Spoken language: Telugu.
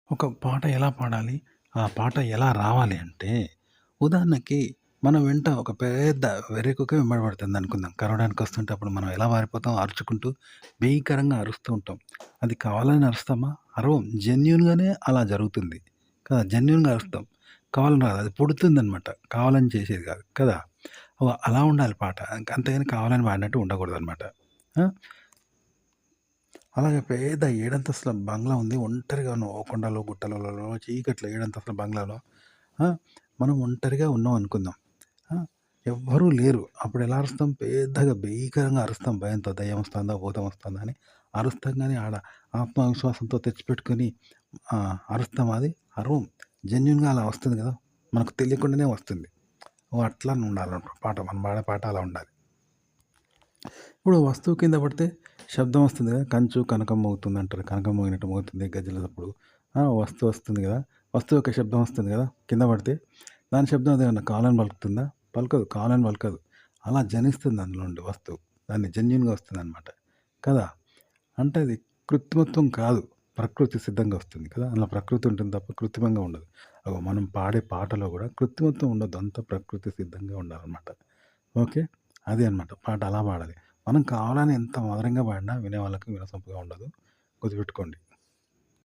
ఒక పాట ఎలా పాడాలి? ఆ పాట ఎలా రావాలి అంటే, ఉదాహరణకి మనం వెంట ఒక పెద్ద వెర్రికుక్క వెంబడి పడుతుందనుకుందాం. కరవడానికొస్తుంటే అప్పుడు మనం ఎలా పారిపోతాం అరుచుకుంటూ, భీకరంగా అరుస్తూ ఉంటాం. అది కావాలని అరుస్తామా? అరవం. జెన్యూన్‌గానే అలా జరుగుతుంది. కదా! జెన్యూన్‌గా అరుస్తాం. కావాలని రాదు. అది పుడుతుందనమాట. కావాలని చేసేది కాదు. కదా! అలా ఉండాలి పాట. అంతేగాని కావాలని పాడినట్టు ఉండకూడదనమాట. ఆ! అలాగే పెద్ద ఏడంతస్తుల బంగ్లా ఉంది. ఒంటరిగా ఉన్నాం. ఓ కొండలో, గుట్టలలో, చీకట్లో ఏడంతస్తుల బంగ్లాలో ఆ! మనం ఒంటరిగా ఉన్నాం అనుకుందాం. ఆ! ఎవ్వరూ లేరు. అప్పుడెలా అరుస్తాం? పెద్దగా భీకరంగా అరుస్తాం భయంతో. దెయ్యం వస్తుందా? భూతం వస్తుందా? అని అరుస్తాం గానీ, ఆడ ఆత్మవిశ్వాసంతో తెచ్చిపెట్టుకొని అరుస్తాం. అది అరవం. జెన్యూన్‌గా అలా వస్తుంది గదా! మనకు తెలియకుండానే వస్తుంది. అట్లా ఉండాలన్నమాట పాట. మనం పాడే పాట అలా ఉండాలి. ఇప్పుడు వస్తువు కింద పడితే శబ్దం వస్తుంది కదా! కంచు కనకం మోగుతుందంటారు. కనకం మోగినట్టు మోగుతుంది గజ్జెల సప్పుడు. వస్తువు వస్తుంది కదా! వస్తువు యొక్క శబ్దం వస్తుంది కదా! కింద పడితే దాని శబ్దం అదేమన్నా కావాలని పలుకుతుందా? పలకదు. కావాలని పలకదు. అలా జనిస్తుంది అందులో నుండి వస్తువు. దాన్ని జెన్యూన్‌గా వస్తుందనమాట. కదా! అంటే అది కృత్రిమత్వం కాదు. ప్రకృతి సిద్ధంగా వస్తుంది కదా! అందులో ప్రకృతి ఉంటుంది తప్ప కృత్రిమంగా ఉండదు. మనం పాడే పాటలో కూడా కృత్రిమత్వం ఉండొద్దు. అంతా ప్రకృతి సిద్ధంగా ఉండాలనమాట. ఓకే. అదే అనమాట. పాట అలా పాడాలి. మనం కావాలని ఎంత మధురంగా పాడినా వినేవాళ్ళకి వినసొంపుగా ఉండదు. గుర్తుపెట్టుకోండి.